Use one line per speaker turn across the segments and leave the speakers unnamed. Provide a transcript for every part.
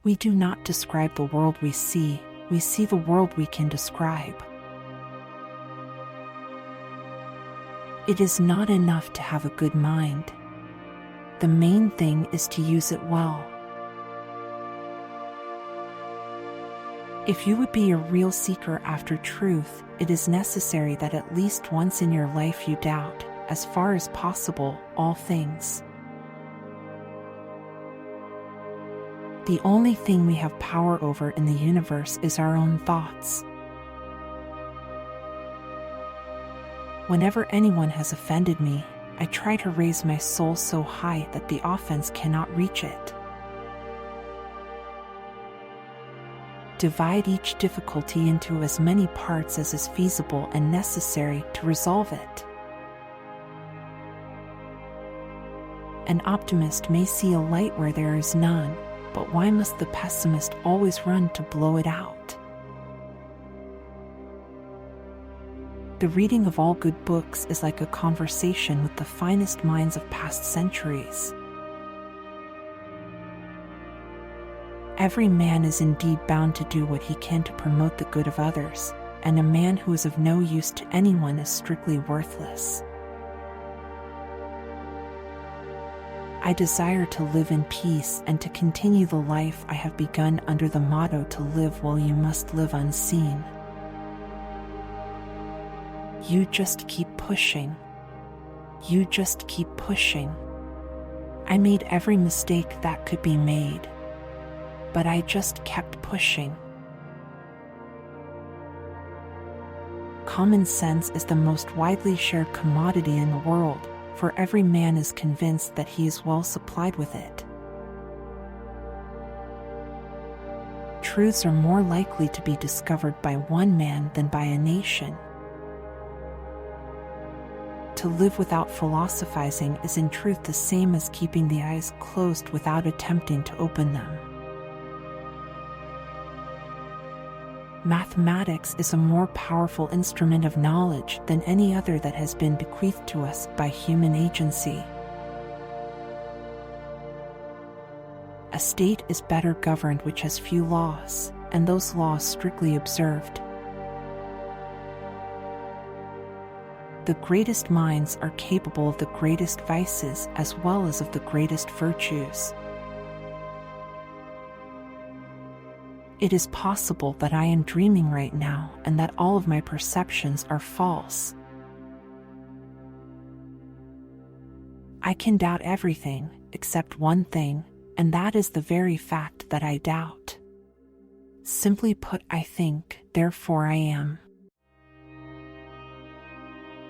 We do not describe the world we see the world we can describe. It is not enough to have a good mind. The main thing is to use it well. If you would be a real seeker after truth, it is necessary that at least once in your life you doubt, as far as possible, all things. The only thing we have power over in the universe is our own thoughts. Whenever anyone has offended me, I try to raise my soul so high that the offense cannot reach it. Divide each difficulty into as many parts as is feasible and necessary to resolve it. An optimist may see a light where there is none, but why must the pessimist always run to blow it out? The reading of all good books is like a conversation with the finest minds of past centuries. Every man is indeed bound to do what he can to promote the good of others, and a man who is of no use to anyone is strictly worthless. I desire to live in peace and to continue the life I have begun under the motto to live while you must live unseen. You just keep pushing. You just keep pushing. I made every mistake that could be made, but I just kept pushing. Common sense is the most widely shared commodity in the world, for every man is convinced that he is well supplied with it. Truths are more likely to be discovered by one man than by a nation. To live without philosophizing is in truth the same as keeping the eyes closed without attempting to open them. Mathematics is a more powerful instrument of knowledge than any other that has been bequeathed to us by human agency. A state is better governed which has few laws, and those laws strictly observed. The greatest minds are capable of the greatest vices as well as of the greatest virtues. It is possible that I am dreaming right now and that all of my perceptions are false. I can doubt everything except one thing, and that is the very fact that I doubt. Simply put, I think, therefore I am.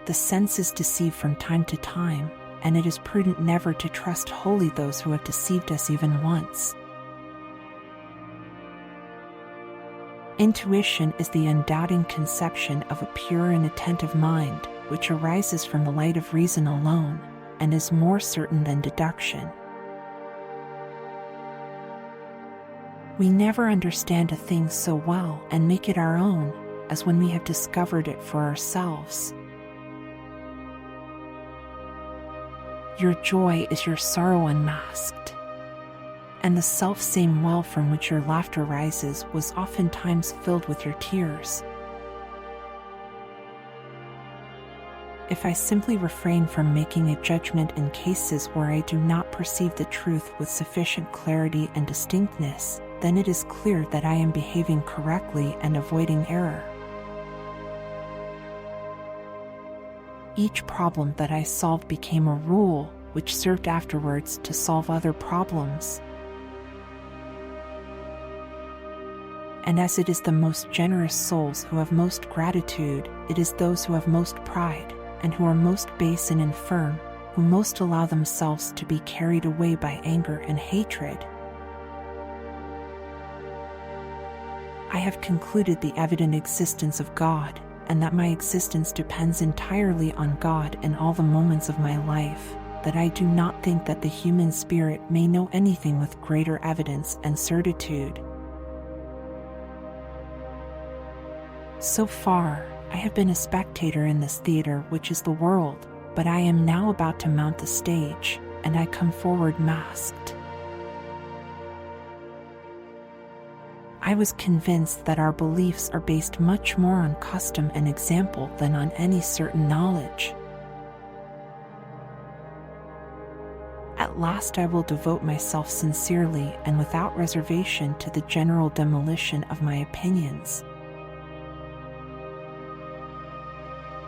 The senses deceive from time to time, and it is prudent never to trust wholly those who have deceived us even once. Intuition is the undoubting conception of a pure and attentive mind, which arises from the light of reason alone, and is more certain than deduction. We never understand a thing so well and make it our own as when we have discovered it for ourselves. Your joy is your sorrow unmasked, and the self-same well from which your laughter rises was oftentimes filled with your tears. If I simply refrain from making a judgment in cases where I do not perceive the truth with sufficient clarity and distinctness, then it is clear that I am behaving correctly and avoiding error. Each problem that I solved became a rule, which served afterwards to solve other problems. And as it is the most generous souls who have most gratitude, it is those who have most pride, and who are most base and infirm, who most allow themselves to be carried away by anger and hatred. I have concluded the evident existence of God, and that my existence depends entirely on God in all the moments of my life, that I do not think that the human spirit may know anything with greater evidence and certitude. So far, I have been a spectator in this theater which is the world, but I am now about to mount the stage, and I come forward masked. I was convinced that our beliefs are based much more on custom and example than on any certain knowledge. At last I will devote myself sincerely and without reservation to the general demolition of my opinions.